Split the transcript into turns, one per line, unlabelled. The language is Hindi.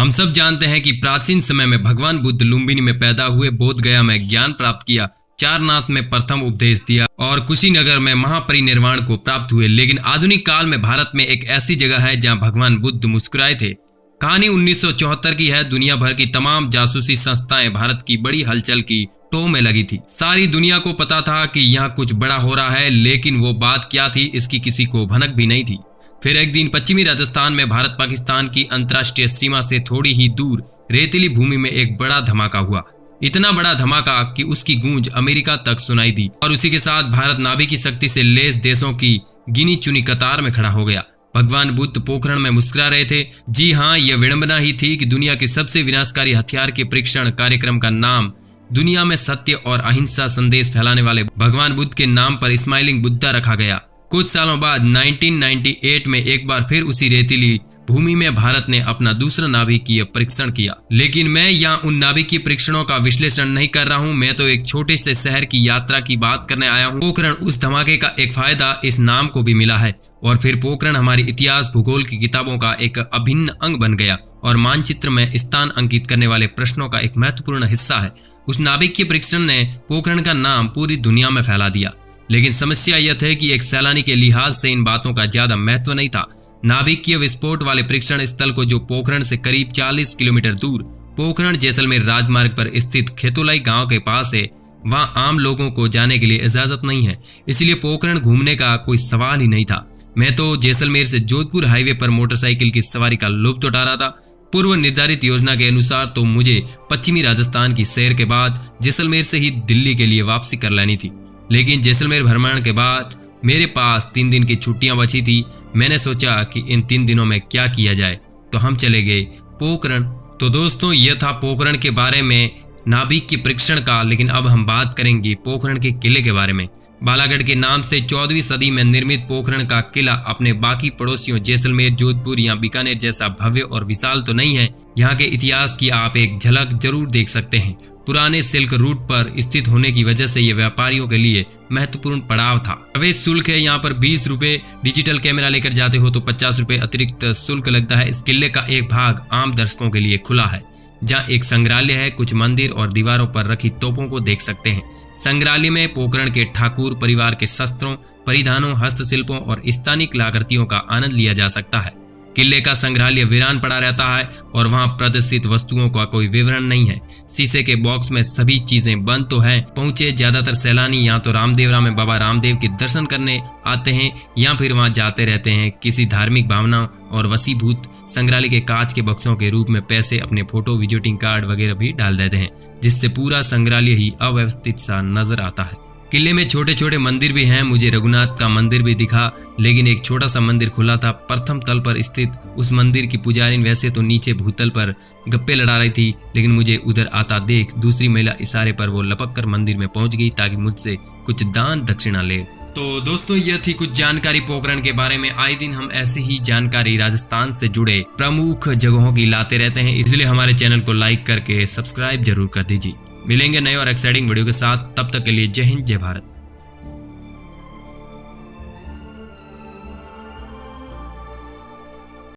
हम सब जानते हैं कि प्राचीन समय में भगवान बुद्ध लुम्बिनी में पैदा हुए, बोध गया में ज्ञान प्राप्त किया, चारनाथ में प्रथम उपदेश दिया और कुशीनगर में महापरिनिर्वाण को प्राप्त हुए। लेकिन आधुनिक काल में भारत में एक ऐसी जगह है जहां भगवान बुद्ध मुस्कुराए थे। कहानी 1974 की है। दुनिया भर की तमाम जासूसी संस्थाएं भारत की बड़ी हलचल की टो में लगी थी। सारी दुनिया को पता था कि यहाँ कुछ बड़ा हो रहा है, लेकिन वो बात क्या थी इसकी किसी को भनक भी नहीं थी। फिर एक दिन पश्चिमी राजस्थान में भारत पाकिस्तान की अंतर्राष्ट्रीय सीमा से थोड़ी ही दूर रेतीली भूमि में एक बड़ा धमाका हुआ। इतना बड़ा धमाका कि उसकी गूंज अमेरिका तक सुनाई दी और उसी के साथ भारत नाभि की शक्ति से लैस देशों की गिनी चुनी कतार में खड़ा हो गया। भगवान बुद्ध पोखरण में मुस्कुरा रहे थे। जी हाँ, यह विडंबना ही थी कि दुनिया के सबसे विनाशकारी हथियार के परीक्षण कार्यक्रम का नाम दुनिया में सत्य और अहिंसा संदेश फैलाने वाले भगवान बुद्ध के नाम पर स्माइलिंग बुद्धा रखा गया। कुछ सालों बाद 1998 में एक बार फिर उसी रेतीली भूमि में भारत ने अपना दूसरा नाभिकीय परीक्षण किया। लेकिन मैं यहाँ उन नाभिकीय परीक्षणों का विश्लेषण नहीं कर रहा हूँ। मैं तो एक छोटे से शहर की यात्रा की बात करने आया हूँ। पोखरण उस धमाके का एक फायदा इस नाम को भी मिला है और फिर पोखरण हमारी इतिहास भूगोल की किताबों का एक अभिन्न अंग बन गया और मानचित्र में स्थान अंकित करने वाले प्रश्नों का एक महत्वपूर्ण हिस्सा है। उस नाभिकीय परीक्षण ने पोखरण का नाम पूरी दुनिया में फैला दिया। लेकिन समस्या यह थी कि एक सैलानी के लिहाज से इन बातों का ज्यादा महत्व नहीं था। नाभिकीय विस्फोट वाले परीक्षण स्थल को, जो पोखरण से करीब 40 किलोमीटर दूर पोखरण जैसलमेर राजमार्ग पर स्थित खेतोलाई गांव के पास है, वहां आम लोगों को जाने के लिए इजाजत नहीं है। इसलिए पोखरण घूमने का कोई सवाल ही नहीं था। मैं तो जैसलमेर से जोधपुर हाईवे पर मोटरसाइकिल की सवारी का लुत्फ उठा रहा था। पूर्व निर्धारित योजना के अनुसार तो मुझे पश्चिमी राजस्थान की सैर के बाद जैसलमेर से ही दिल्ली के लिए वापसी कर लेनी थी। लेकिन जैसलमेर भ्रमण के बाद मेरे पास 3 दिन की छुट्टियां बची थी। मैंने सोचा कि इन 3 दिनों में क्या किया जाए, तो हम चले गए पोखरण। तो दोस्तों, यह था पोखरण के बारे में नाभिक के परीक्षण का। लेकिन अब हम बात करेंगे पोखरण के किले के बारे में। बालागढ़ के नाम से 14वीं सदी में निर्मित पोखरण का किला अपने बाकी पड़ोसियों जैसलमेर, जोधपुर या बीकानेर जैसा भव्य और विशाल तो नहीं है। यहाँ के इतिहास की आप एक झलक जरूर देख सकते हैं। पुराने सिल्क रूट पर स्थित होने की वजह से यह व्यापारियों के लिए महत्वपूर्ण पड़ाव था। प्रवेश शुल्क है यहाँ पर 20 रुपए। डिजिटल कैमरा लेकर जाते हो तो 50 रुपए अतिरिक्त शुल्क लगता है। इस किले का एक भाग आम दर्शकों के लिए खुला है, जहाँ एक संग्रहालय है। कुछ मंदिर और दीवारों पर रखी तोपों को देख सकते हैं। संग्रहालय में पोखरण के ठाकुर परिवार के शस्त्रों, परिधानों, हस्तशिल्पों और स्थानीय कलाकृतियों का आनंद लिया जा सकता है। किले का संग्रहालय वीरान पड़ा रहता है और वहां प्रदर्शित वस्तुओं का कोई विवरण नहीं है। शीशे के बॉक्स में सभी चीजें बंद तो है। पहुंचे ज्यादातर सैलानी यहाँ तो रामदेवरा में बाबा रामदेव के दर्शन करने आते हैं या फिर वहां जाते रहते हैं किसी धार्मिक भावना और वसीभूत। संग्रहालय के कांच के बक्सों के रूप में पैसे, अपने फोटो, विजिटिंग कार्ड वगैरह भी डाल देते हैं, जिससे पूरा संग्रहालय ही अव्यवस्थित सा नजर आता है। किले में छोटे छोटे मंदिर भी हैं। मुझे रघुनाथ का मंदिर भी दिखा, लेकिन एक छोटा सा मंदिर खुला था। प्रथम तल पर स्थित उस मंदिर की पुजारी वैसे तो नीचे भूतल पर गप्पे लड़ा रही थी, लेकिन मुझे उधर आता देख दूसरी महिला इशारे पर वो लपक कर मंदिर में पहुंच गई ताकि मुझसे कुछ दान दक्षिणा ले। तो दोस्तों, यह थी कुछ जानकारी पोखरण के बारे में। आए दिन हम ऐसी ही जानकारी राजस्थान से जुड़े प्रमुख जगहों की लाते रहते हैं, इसलिए हमारे चैनल को लाइक करके सब्सक्राइब जरूर कर दीजिए। मिलेंगे नए और एक्साइटिंग वीडियो के साथ। तब तक के लिए जय हिंद, जय भारत।